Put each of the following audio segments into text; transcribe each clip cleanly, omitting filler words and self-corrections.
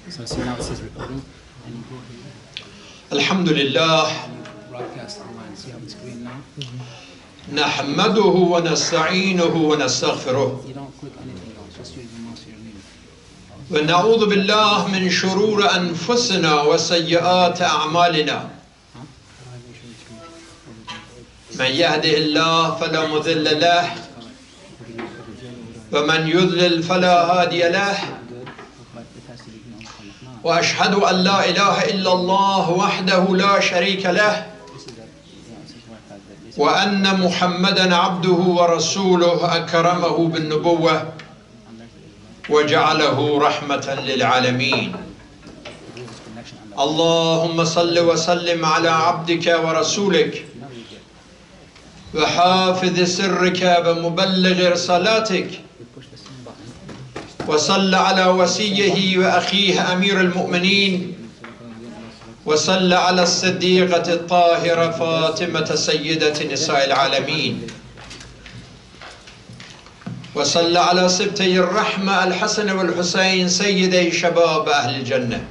So see now it says recording, and you go here. Alhamdulillah. And you broadcast online. See on the screen now? نحمده ونستعينه ونستغفره You don't click anything else, just use the mouse here and leave it. ونعوذ بالله من شرور أنفسنا وسيئات أعمالنا من يهده الله فلا مضل له ومن يضلل فلا هادي له وأشهد أن لا إله إلا الله وحده لا شريك له وأن محمدا عبده ورسوله أكرمه بالنبوة وجعله رحمة للعالمين اللهم صل وسلم على عبدك ورسولك وحافظ سرك ومبلغ رسالاتك وصل على وصيه وأخيه أمير المؤمنين وصل على الصديقة الطاهرة فاطمة سيدة نساء العالمين وصل على سبتي الرحمة الحسن والحسين سيدي شباب أهل الجنة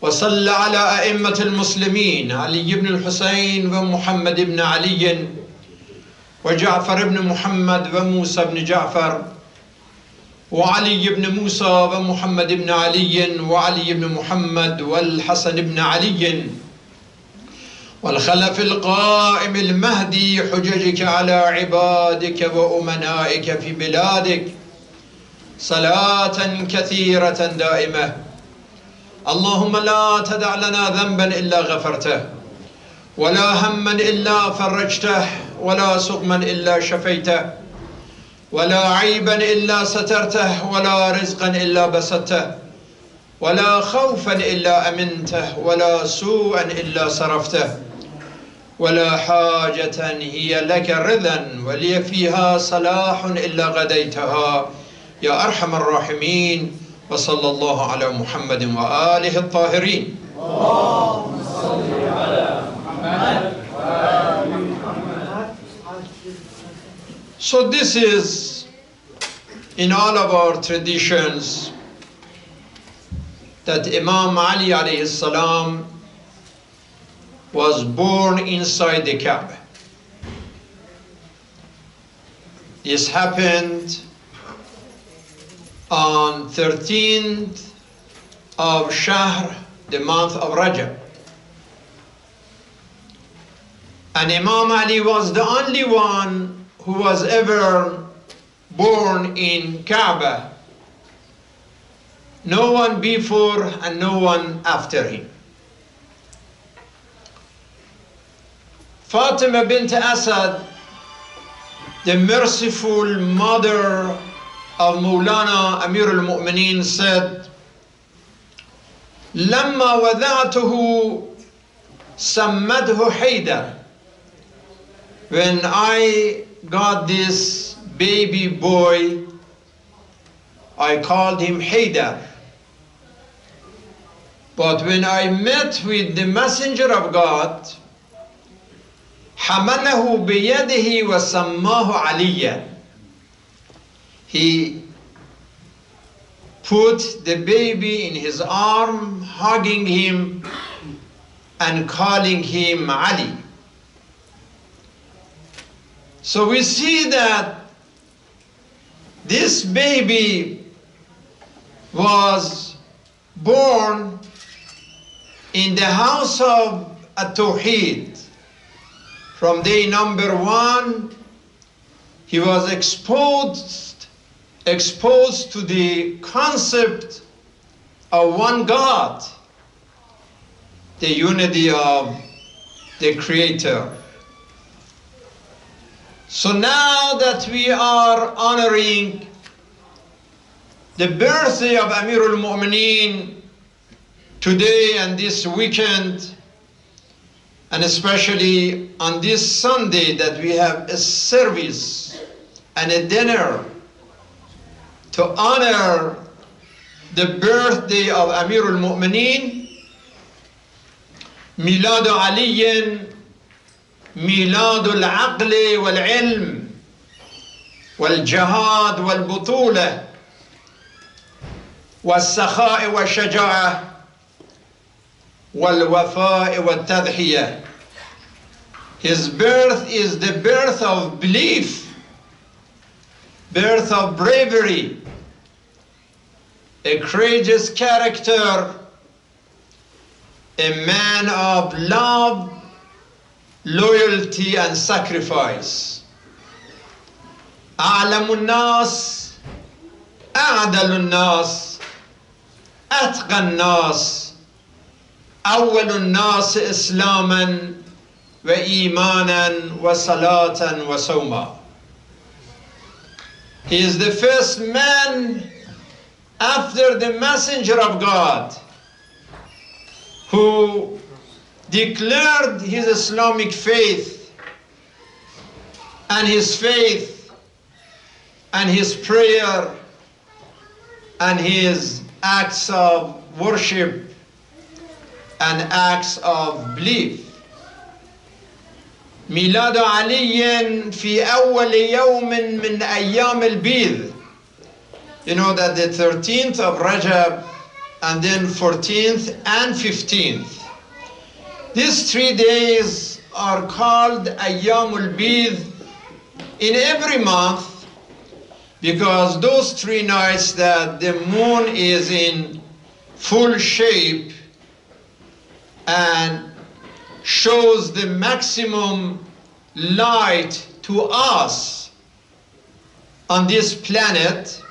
وصل على أئمة المسلمين علي بن الحسين ومحمد بن علي وجعفر بن محمد وموسى بن جعفر وعلي بن موسى ومحمد بن علي وعلي بن محمد والحسن بن علي والخلف القائم المهدي حججك على عبادك وأمنائك في بلادك صلاة كثيرة دائمة اللهم لا تدع لنا ذنبا إلا غفرته ولا هما إلا فرجته ولا سقما إلا شفيته ولا عيبا إلا سترته ولا رزقا إلا بسطته ولا خوفا إلا أمنته ولا سوءا إلا صرفته ولا حاجة هي لك رضا ولي فيها صلاح إلا غديتها يا أرحم الراحمين وصلى الله على محمد وآله الطاهرين اللهم صل على محمد وآل محمد. So this is in all of our traditions that Imam Ali alayhi salam was born inside the Kaaba. This happened on 13th of Shahr, the month of Rajab. And Imam Ali was the only one who was ever born in Kaaba. No one before and no one after him. Fatima bint Asad, the merciful mother of Mawlana Amir al-Mu'mineen, said, لما وضعته سمته حيدر. When I got this baby boy, I called him Haydar. But when I met with the messenger of God, حمله بيده وسماه عليا. He put the baby in his arm, hugging him and calling him Ali. So we see that this baby was born in the house of At-Tawheed. From day number 1, he was exposed to the concept of one God, the unity of the Creator. So now that we are honoring the birthday of Amir al-Mu'mineen today and this weekend, and especially on this Sunday that we have a service and a dinner to honor the birthday of Amir al-Mu'mineen, Milad Ali, ميلاد العقل والعلم والجهاد والبطولة. والسخاء والشجاعة والوفاء والتضحية. His birth is the birth of belief, birth of bravery, a courageous character, a man of love, loyalty and sacrifice. أعلم الناس، أعدل الناس، أتقى الناس، أول الناس إسلاما وإيمانا وصلاة وصوما. He is the first man after the messenger of God who declared his Islamic faith and his faith and his prayer and his acts of worship and acts of belief. ميلاد علي في أول يوم من أيام البيض. You know that the 13th of Rajab and then 14th and 15th. These 3 days are called Ayyamul Bid in every month because those 3 nights that the moon is in full shape and shows the maximum light to us on this planet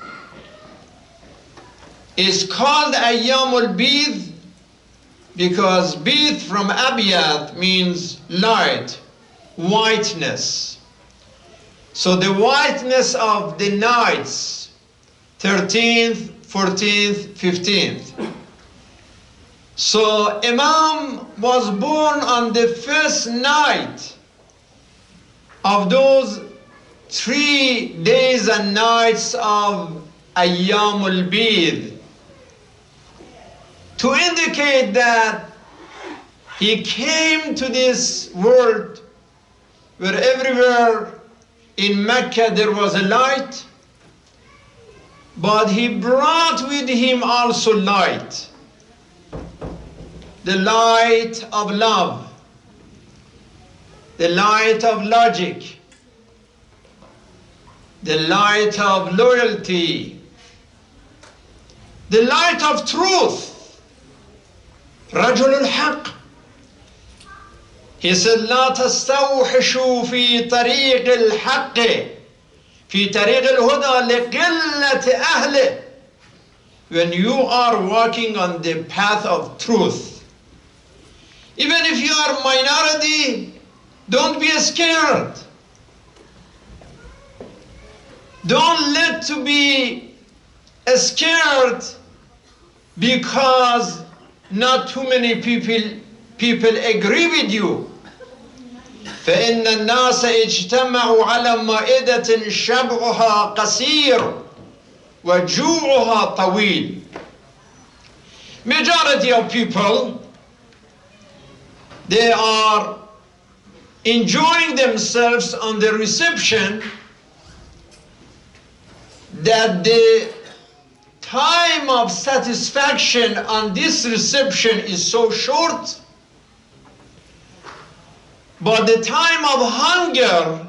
is called Ayyamul Bid because Bid from Abiyad means light, whiteness. So the whiteness of the nights, 13th, 14th, 15th. So Imam was born on the first night of those 3 days and nights of Ayyamul Bid, to indicate that he came to this world where everywhere in Mecca there was a light, but he brought with him also light. The light of love, the light of logic, the light of loyalty, the light of truth. رجل الحق. He said, لا تستوحشوا في طريق الحق في طريق الهدى لقلة أهله. When you are walking on the path of truth, even if you are minority, don't be scared. Don't let to be scared because not too many people agree with you. فإن الناس اجتمعوا على مائدة شبعها قصير وجوعها طويل. Majority of people, they are enjoying themselves on the reception that the time of satisfaction on this reception is so short, but the time of hunger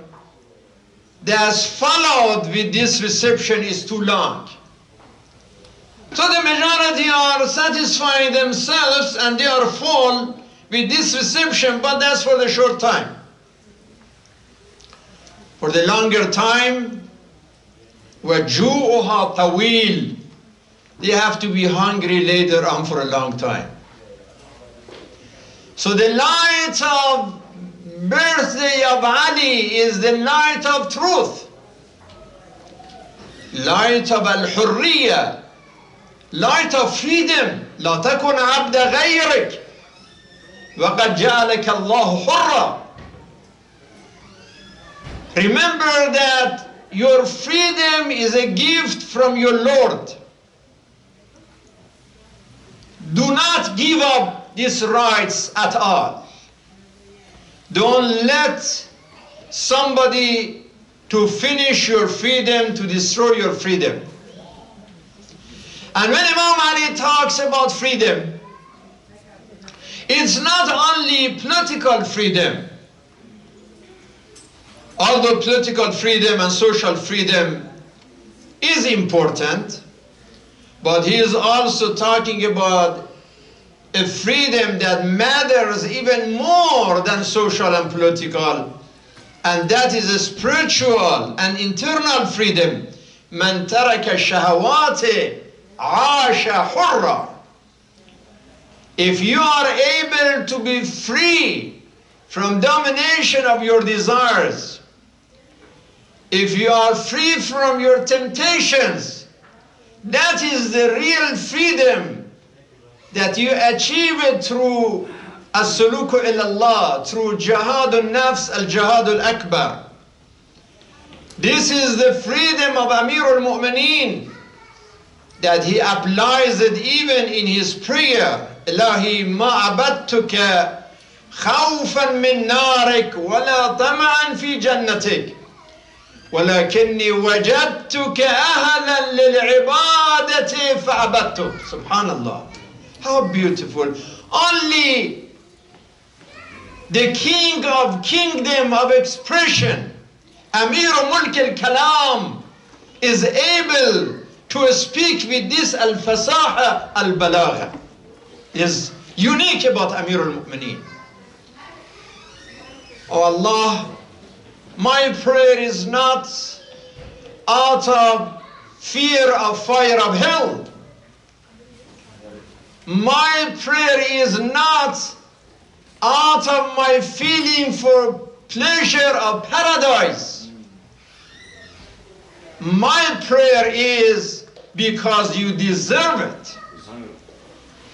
that's followed with this reception is too long. So the majority are satisfying themselves and they are full with this reception, but that's for the short time. For the longer time, وَجُوءُهَا طَوِيلٌ, they have to be hungry later on for a long time. So the light of birthday of Ali is the light of truth, light of al-hurriya, light of freedom. لا تكن عبد غيرك وقد جعلك الله حرا. Remember that your freedom is a gift from your Lord. Do not give up these rights at all. Don't let somebody to finish your freedom, to destroy your freedom. And when Imam Ali talks about freedom, it's not only political freedom. Although political freedom and social freedom is important, but he is also talking about a freedom that matters even more than social and political, and that is a spiritual and internal freedom. من ترك الشهوات عاش حرا. If you are able to be free from domination of your desires, if you are free from your temptations, that is the real freedom that you achieve it through as-suluku ilallah, through jihad al-nafs, al-jihad al-akbar. This is the freedom of Amir al-Mu'mineen, that he applies it even in his prayer. Elahi ma abadtuka khawfan min narik wala tama'an fi jannatik ولكني وجدتك أهلا للعبادة فعبدتك. Subhanallah. How beautiful. Only the king of kingdom of expression, Amir Mulk al-Kalam, is able to speak with this al-fasaha al-balagha. Is unique about Amir al-Mu'mineen. Oh Allah, my prayer is not out of fear of fire of hell. My prayer is not out of my feeling for pleasure of paradise. My prayer is because you deserve it.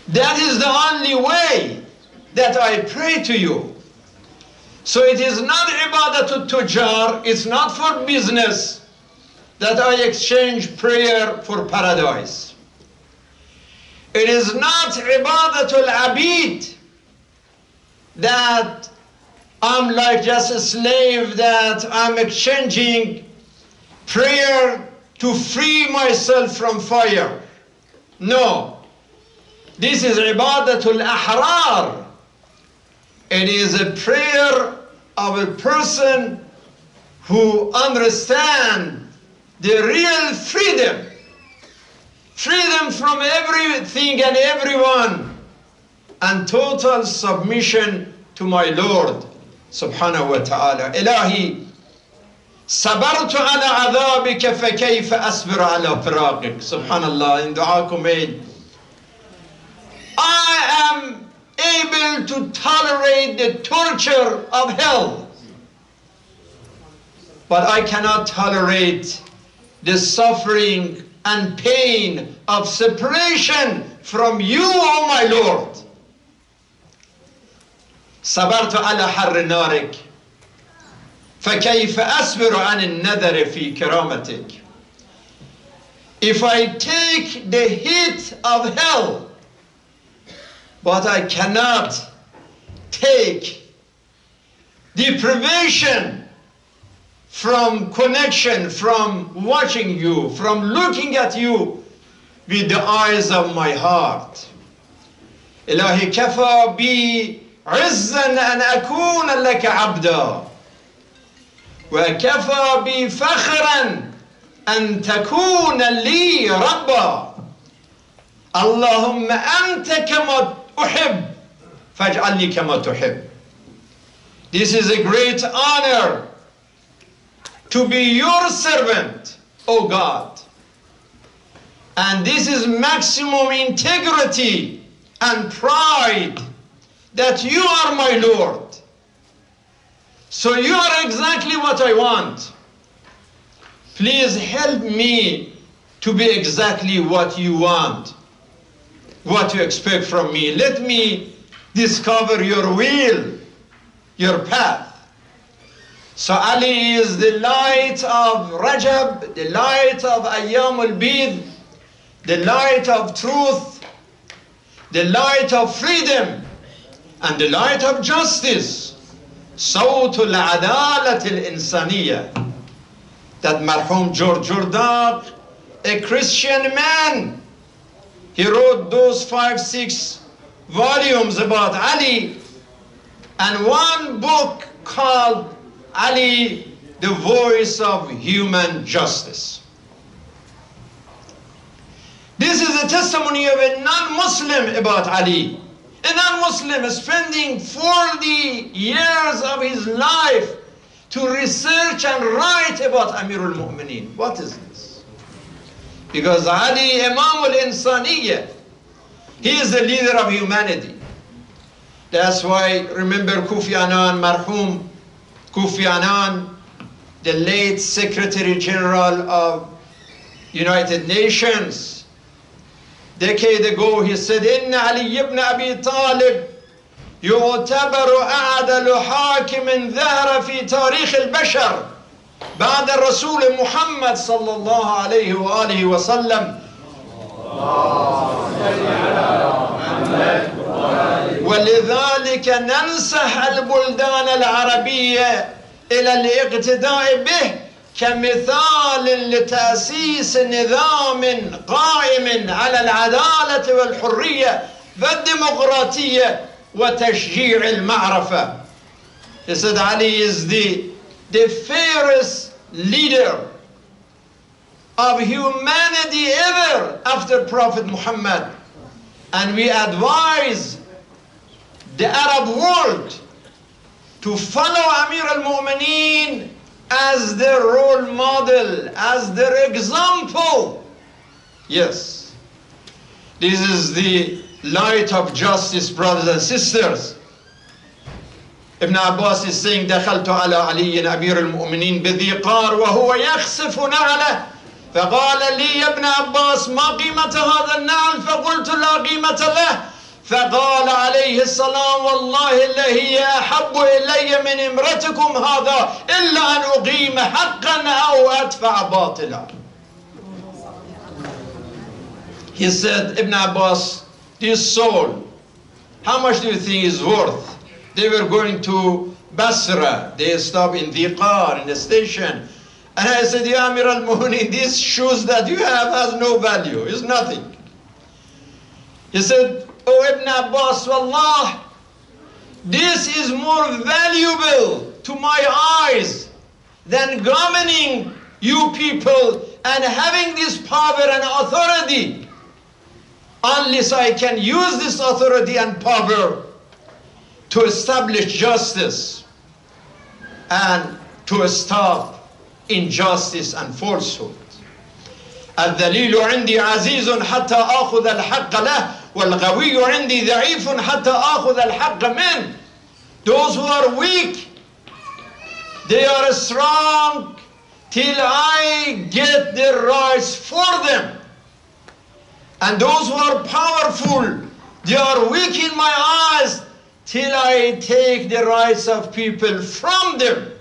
That is the only way that I pray to you. So it is not ibadatul tujar, it's not for business that I exchange prayer for paradise. It is not ibadatul abid, that I'm like just a slave, that I'm exchanging prayer to free myself from fire. No. This is ibadatul ahrar. It is a prayer of a person who understands the real freedom. Freedom from everything and everyone, and total submission to my Lord subhanahu wa ta'ala. Elahi, sabartu ala adhabika fa kayfa asbir ala firaqik. Subhanallah, in dua made, I am able to tolerate the torture of hell, but I cannot tolerate the suffering and pain of separation from you, O my Lord. صبرت على حر نارك فكيف أصبر عن النذر في كرامتك. If I take the heat of hell, but I cannot take deprivation from connection, from watching you, from looking at you with the eyes of my heart. Elahi kafa bi izzan an akuna laka abda wa kafa bi fakhran an takuna li rabba. Allahumma anta kama uhib faj'alni kama tuhib. This is a great honor to be your servant, O God. And this is maximum integrity and pride that you are my Lord. So you are exactly what I want. Please help me to be exactly what you want, what you expect from me. Let me discover your will, your path. So Ali is the light of Rajab, the light of Ayyam al-Bid, the light of truth, the light of freedom, and the light of justice. Sawt al-adalat al-insaniyya. That marhum George Jordan, a Christian man, He wrote those 5, 6 volumes about Ali, and one book called Ali, the Voice of Human Justice. This is a testimony of a non-Muslim about Ali. A non-Muslim spending 40 years of his life to research and write about Amirul Mu'mineen. What is this? Because Ali, Imam al-Insaniyya, he is the leader of humanity. That's why, remember Kofi Annan, marhum Kofi Annan, the late Secretary General of United Nations. Decade ago, he said, إن علي ibn Abi Talib يعتبر أعدل حاكم ظهر في تاريخ البشر بعد الرسول محمد صلى الله عليه وآله وسلم. ولذلك ننصح البلدان العربية إلى الاقتداء به كمثال لتأسيس نظام قائم على العدالة والحرية والديمقراطية وتشجيع المعرفة. He said Ali is the fairest leader of humanity ever after Prophet Muhammad, and we advise the Arab world to follow Amir al-Mu'mineen as their role model, as their example. Yes, this is the light of justice, brothers and sisters. Ibn Abbas is saying, دخلت على علي أمير المؤمنين بذي قار وهو يخسف نعله فقال لي يا ابن عباس ما قيمة هذا النعل؟ فقلت لا قيمة له. فقال عليه السلام والله الذي أحب إلي من امرتكم هذا إلا أن أقيم حقا أو أدفع باطلا. He said, Ibn Abbas, this soul, how much do you think is worth? They were going to Basra. They stopped in Dhiqar, in the station. And I said, Ya Amir al-Mu'mineen, these shoes that you have has no value. It's nothing. He said, Oh Ibn Abbas, Wallah, this is more valuable to my eyes than governing you people and having this power and authority, unless I can use this authority and power to establish justice and to stop injustice and falsehood. الذليل عندي عزيز حتى آخذ الحق له والقوي عندي ضعيف حتى آخذ الحق منه. Those who are weak, they are strong till I get the rights for them. And those who are powerful, they are weak in my eyes till I take the rights of people from them.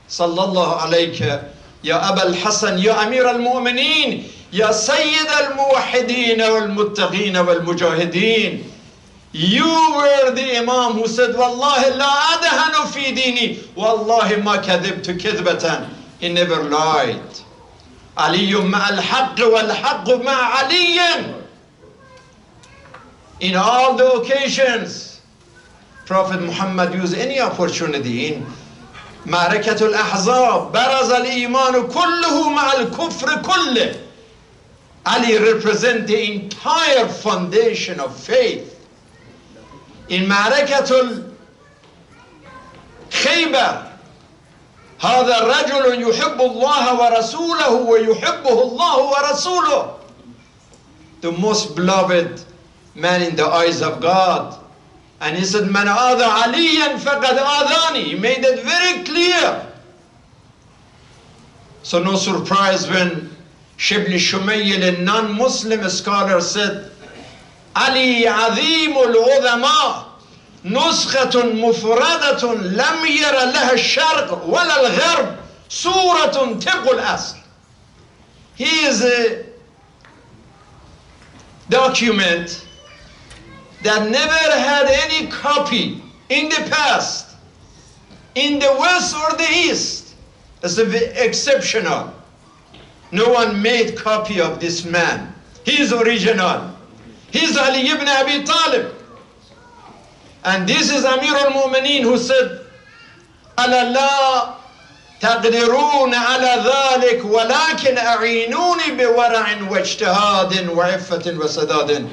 Sallallahu alayka ya Abul Hasan, ya Amir al-Mu'mineen, ya Sayyid al-Muwahhideen wal-Muttaqeen wal-Mujahideen. You were the Imam who said, Wallahi la adhanu fi dini, Wallahi ma kadhibtu kidbatan. He never lied. Aliyyum ma'al haqq wal haqq ma'a aliyin. In all the occasions, Prophet Muhammad used any opportunity. In معركة الأحزاب برز الإيمان كله مع الكفر كله. Ali represents the entire foundation of faith. In معركة الخيبر هذا الرجل يحب الله ورسوله ويحبه الله ورسوله. The most beloved man in the eyes of God. And he said, Man aadha aliyan faqad aadhani. He made it very clear. So no surprise when Shibli Shumayl, a non-Muslim scholar, said, Ali azim al-udhama, nuskhatun mufradatun lam yara laha al-sharq wala al-gharb, suratun tibqul asl. He is a document that never had any copy in the past, in the west or the east. It's exceptional. No one made copy of this man. He is original. He's Ali ibn Abi Talib. And this is Amir al-Mu'mineen who said, أَلَا لَا تَقْدِرُونَ عَلَى ذَلِكَ وَلَكِنْ أَعِينُونِي بِوَرَعٍ وَاجْتِهَادٍ وَعِفَّةٍ وَسَدَادٍ.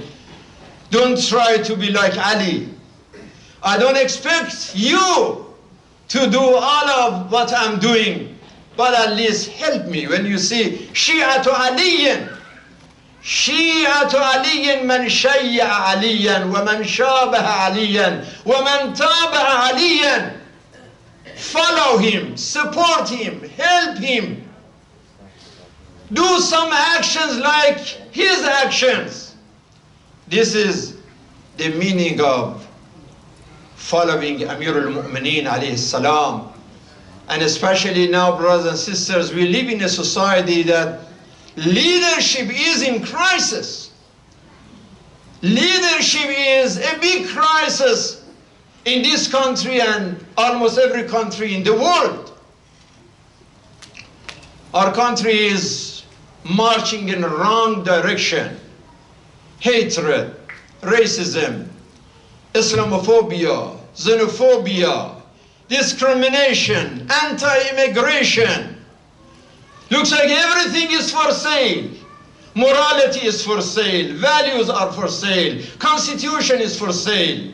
Don't try to be like Ali. I don't expect you to do all of what I'm doing, but at least help me. When you see Shi'atu Aliyin, Shi'atu Aliyin man shayya'a Aliyan wa man shabaha Aliyan wa man taba'a Aliyan. Follow him, support him, help him. Do some actions like his actions. This is the meaning of following Amir al-Mu'mineen alayhi salam. And especially now, brothers and sisters, we live in a society that leadership is in crisis. Leadership is a big crisis in this country and almost every country in the world. Our country is marching in the wrong direction. Hatred, racism, Islamophobia, xenophobia, discrimination, anti-immigration. Looks like everything is for sale. Morality is for sale. Values are for sale. Constitution is for sale.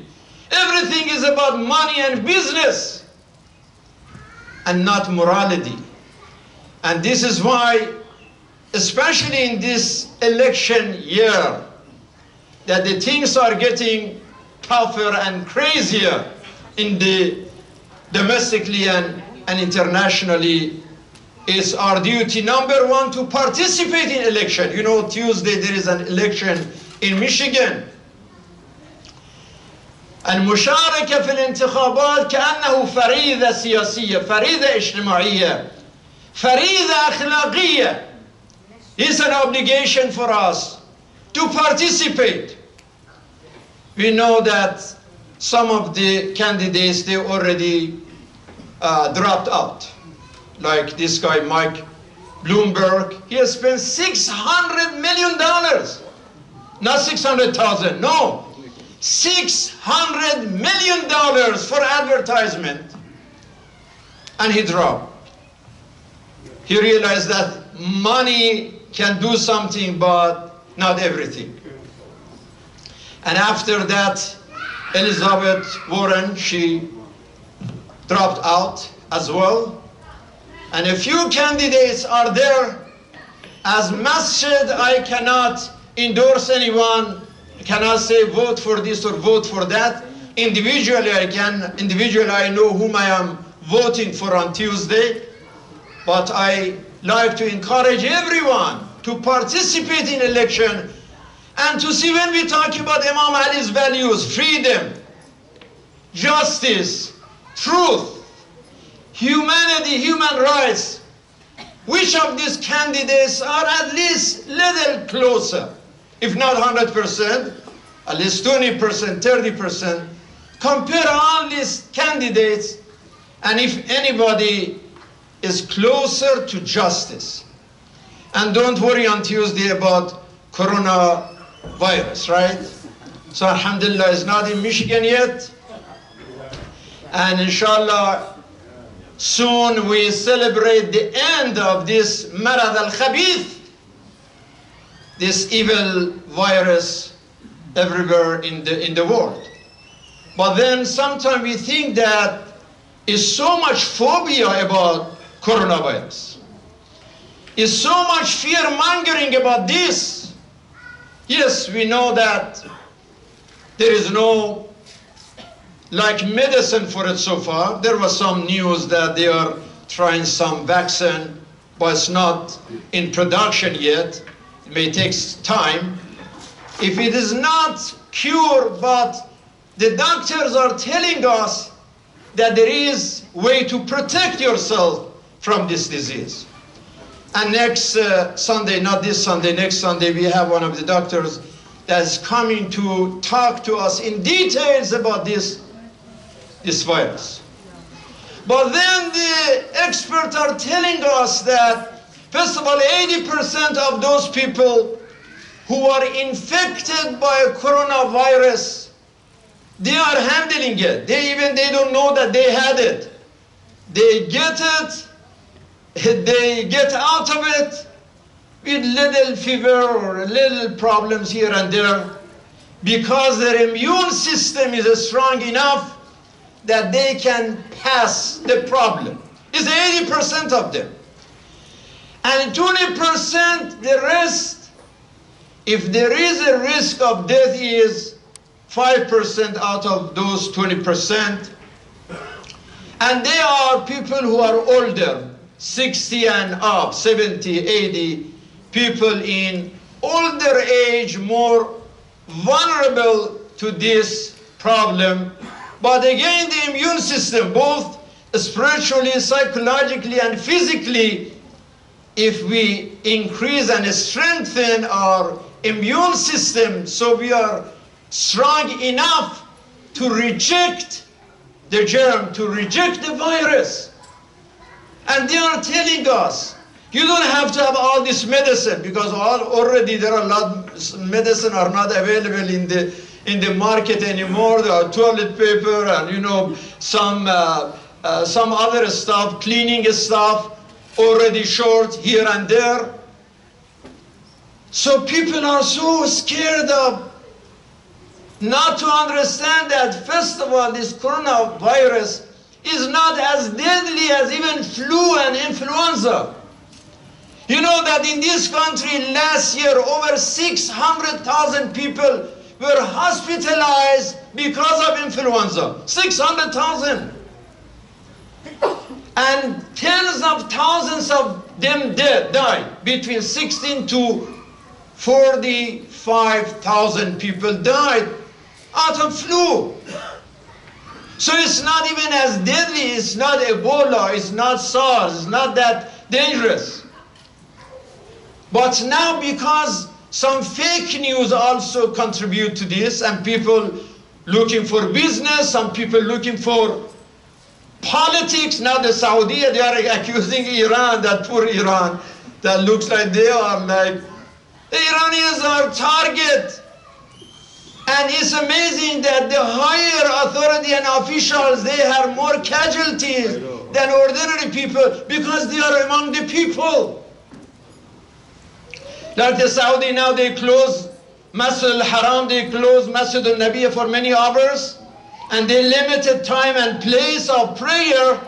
Everything is about money and business and not morality. And this is why, especially in this election year, that the things are getting tougher and crazier in the domestically and internationally. It's our duty, number one, to participate in election. You know, Tuesday there is an election in Michigan. المشاركة في الانتخابات كأنه فريضة سياسية، فريضة اجتماعية، فريضة أخلاقية. It's an obligation for us to participate. We know that some of the candidates, they already dropped out. Like this guy, Mike Bloomberg, he has spent $600 million. Not 600,000, no. $600 million for advertisement. And he dropped. He realized that money can do something, but not everything. And after that, Elizabeth Warren, she dropped out as well. And a few candidates are there. As masjid, I cannot endorse anyone. I cannot say vote for this or vote for that. Individually, I can. Individually, I know whom I am voting for on Tuesday. But I like to encourage everyone to participate in election and to see, when we talk about Imam Ali's values, freedom, justice, truth, humanity, human rights, which of these candidates are at least little closer, if not 100%, at least 20%, 30%, compare all these candidates, and if anybody is closer to justice. And don't worry on Tuesday about coronavirus, right? So alhamdulillah, it's not in Michigan yet. And inshallah, soon we celebrate the end of this marad al-khabith, this evil virus everywhere in the world. But then sometimes we think that is so much phobia about coronavirus. Is so much fear-mongering about this. Yes, we know that there is no medicine for it so far. There was some news that they are trying some vaccine, but it's not in production yet. It may take time. If it is not cured, but the doctors are telling us that there is way to protect yourself from this disease. And next Sunday, not this Sunday, next Sunday, we have one of the doctors that's coming to talk to us in details about this virus. But then the experts are telling us that, first of all, 80% of those people who are infected by coronavirus, they are handling it. They don't know that they had it. They get it, they get out of it with little fever or little problems here and there, because their immune system is strong enough that they can pass the problem. It's 80% of them. And 20%, the rest, if there is a risk of death, is 5% out of those 20%. And they are people who are older, 60 and up, 70, 80, people in older age, more vulnerable to this problem. But again, the immune system, both spiritually, psychologically, and physically, if we increase and strengthen our immune system so we are strong enough to reject the germ, to reject the virus. And they are telling us, you don't have to have all this medicine, because already there are a lot of medicine are not available in the market anymore. There are toilet paper and some other stuff, cleaning stuff, already short here and there. So people are so scared of not to understand that, first of all, this coronavirus is not as deadly as even flu and influenza. You know that in this country last year, over 600,000 people were hospitalized because of influenza. 600,000. And tens of thousands of them died. Between 16 to 45,000 people died out of flu. So it's not even as deadly. It's not Ebola. It's not SARS. It's not that dangerous. But now, because some fake news also contribute to this, and people looking for business, some people looking for politics. Now the Saudi, they are accusing Iran, that poor Iran, that looks like they are like, the Iranians are target. And it's amazing that the higher authority and officials, they have more casualties than ordinary people, because they are among the people. Like the Saudi now, they close Masjid al-Haram, they close Masjid al-Nabi for many hours, and they limited time and place of prayer.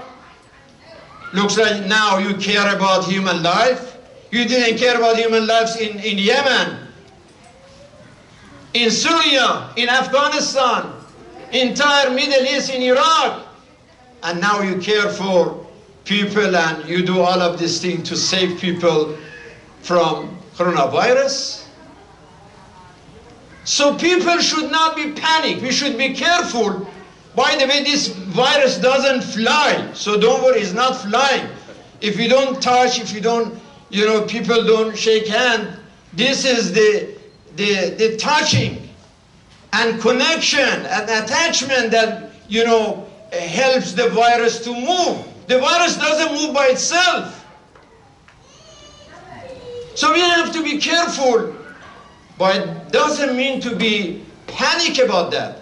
Looks like now you care about human life. You didn't care about human lives in Yemen, in Syria, in Afghanistan, entire Middle East, in Iraq. And now you care for people and you do all of these things to save people from coronavirus. So people should not be panicked. We should be careful. By the way, this virus doesn't fly. So don't worry, it's not flying. If you don't touch, if you don't, people don't shake hands. This is the touching and connection and attachment that, helps the virus to move. The virus doesn't move by itself. So we have to be careful, but it doesn't mean to be panic about that.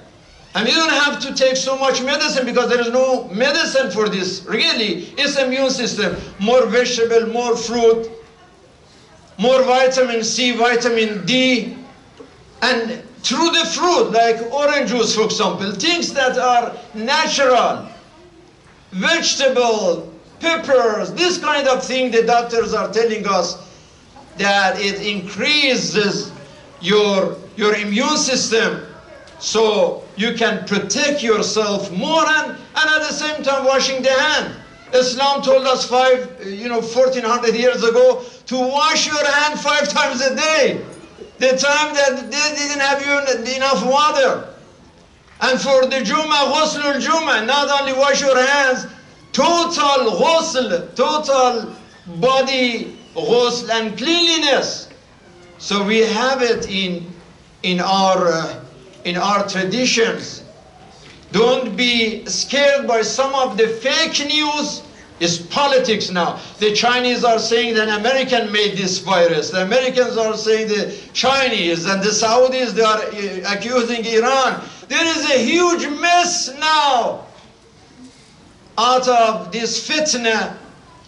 And you don't have to take so much medicine, because there is no medicine for this. Really, it's immune system. More vegetable, more fruit, more vitamin C, vitamin D. And through the fruit, like orange juice, for example, things that are natural, vegetable, peppers, this kind of thing, the doctors are telling us that it increases your immune system, so you can protect yourself more, and at the same time washing the hand. Islam told us 1400 years ago to wash your hand 5 times a day. The time that they didn't have enough water. And for the Jumu'ah, ghuslul Jumu'ah, not only wash your hands, total ghusl, total body ghusl and cleanliness. So we have it in our traditions. Don't be scared by some of the fake news It's politics now. The Chinese are saying that American made this virus. The Americans are saying the Chinese, and the Saudis, they are accusing Iran. There is a huge mess now out of this fitna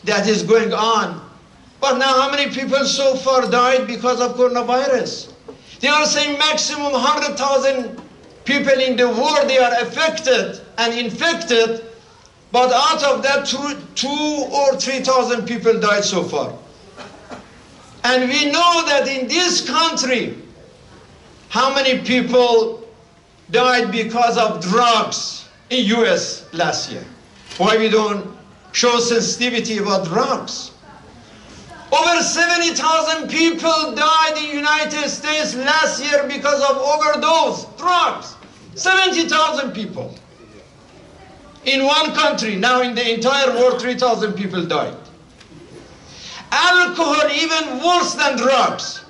that is going on. But now how many people so far died because of coronavirus? They are saying maximum 100,000 people in the world, they are affected and infected. But out of that, 2,000 or 3,000 people died so far. And we know that in this country, how many people died because of drugs in US last year? Why we don't show sensitivity about drugs? Over 70,000 people died in the United States last year because of overdose drugs. 70,000 people. In one country, now in the entire world, 3,000 people died. Alcohol, even worse than drugs.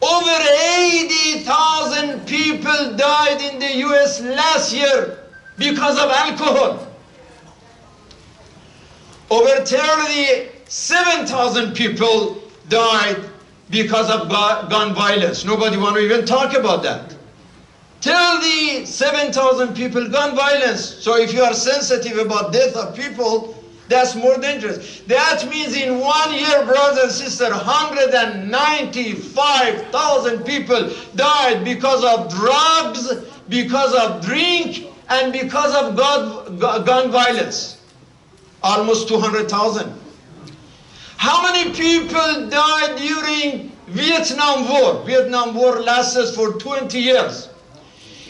Over 80,000 people died in the US last year because of alcohol. Over 37,000 people died because of gun violence. Nobody wants to even talk about that. 37,000 people, gun violence. So if you are sensitive about death of people, that's more dangerous. That means in 1 year, brothers and sisters, 195,000 people died because of drugs, because of drink, and because of gun violence. Almost 200,000. How many people died during Vietnam War? Vietnam War lasted for 20 years.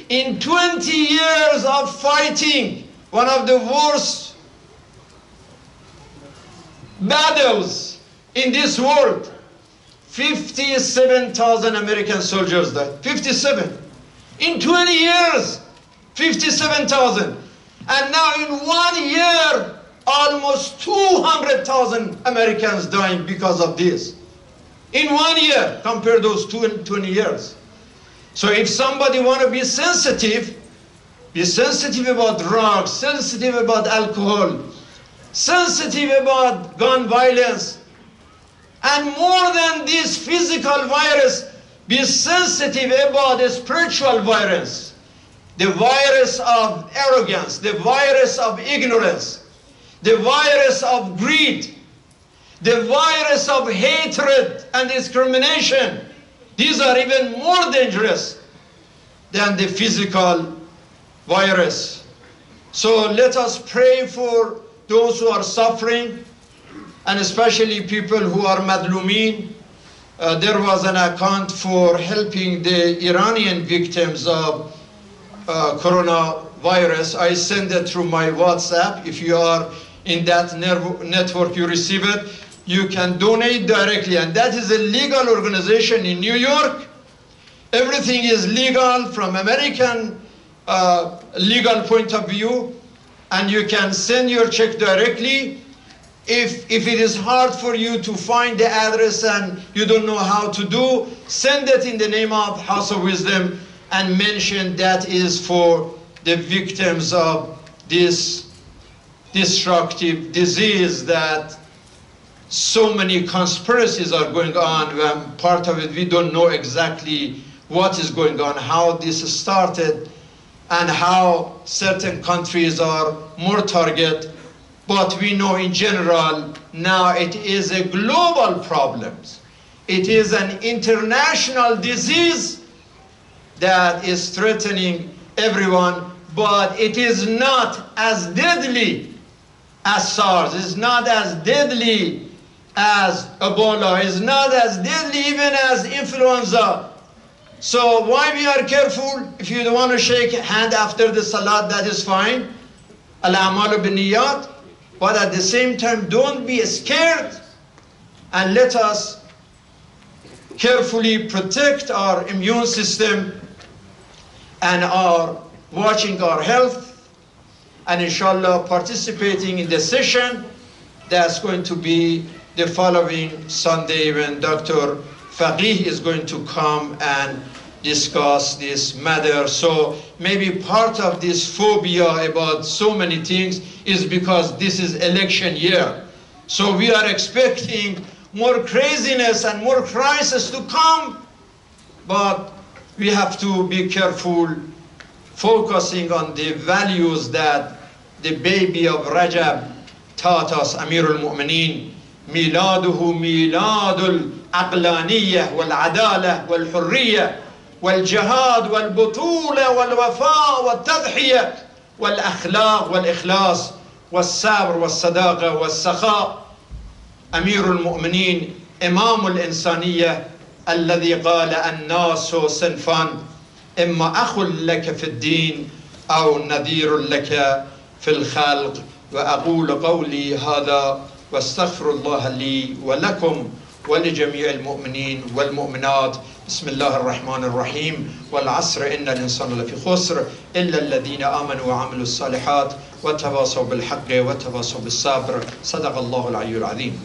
In 20 years of fighting, one of the worst battles in this world, 57,000 American soldiers died. 57. In 20 years, 57,000. And now in 1 year, almost 200,000 Americans dying because of this. In 1 year, compare those 20 years. So if somebody want to be sensitive about drugs, sensitive about alcohol, sensitive about gun violence, and more than this physical virus, be sensitive about the spiritual virus, the virus of arrogance, the virus of ignorance, the virus of greed, the virus of hatred and discrimination. These are even more dangerous than the physical virus. So let us pray for those who are suffering, and especially people who are madlumin. There was an account for helping the Iranian victims of coronavirus. I send it through my WhatsApp. If you are in that network, you receive it. You can donate directly, and that is a legal organization in New York. Everything is legal from American legal point of view, and you can send your check directly. If it is hard for you to find the address and you don't know how to do, send it in the name of House of Wisdom and mention that is for the victims of this destructive disease that so many conspiracies are going on. Part of it, we don't know exactly what is going on, how this started, and how certain countries are more target. But we know in general, now it is a global problem. It is an international disease that is threatening everyone, but it is not as deadly as SARS. It's not as deadly as Ebola. It's not as deadly even as influenza. So why we are careful? If you don't want to shake hand after the salat, that is fine. Al-a'malu bin-niyat. But at the same time, don't be scared, and let us carefully protect our immune system and our watching our health, and inshallah participating in the session that's going to be the following Sunday when Dr. Faqih is going to come and discuss this matter. So maybe part of this phobia about so many things is because this is election year. So we are expecting more craziness and more crisis to come, but we have to be careful, focusing on the values that the baby of Rajab taught us, Amir al-Mu'mineen. ميلاده ميلاد العقلانية والعدالة والحرية والجهاد والبطولة والوفاء والتضحية والأخلاق والإخلاص والصبر والصداقة والسخاء. أمير المؤمنين إمام الإنسانية الذي قال الناس صنفان، إما أخ لك في الدين أو نذير لك في الخلق. وأقول قولي هذا واستغفر الله لي ولكم ولجميع المؤمنين والمؤمنات. بسم الله الرحمن الرحيم. والعصر إن الإنسان لفي خسر إلا الذين آمنوا وعملوا الصالحات وتواصوا بالحق وتواصوا بالصبر. صدق الله العلي العظيم.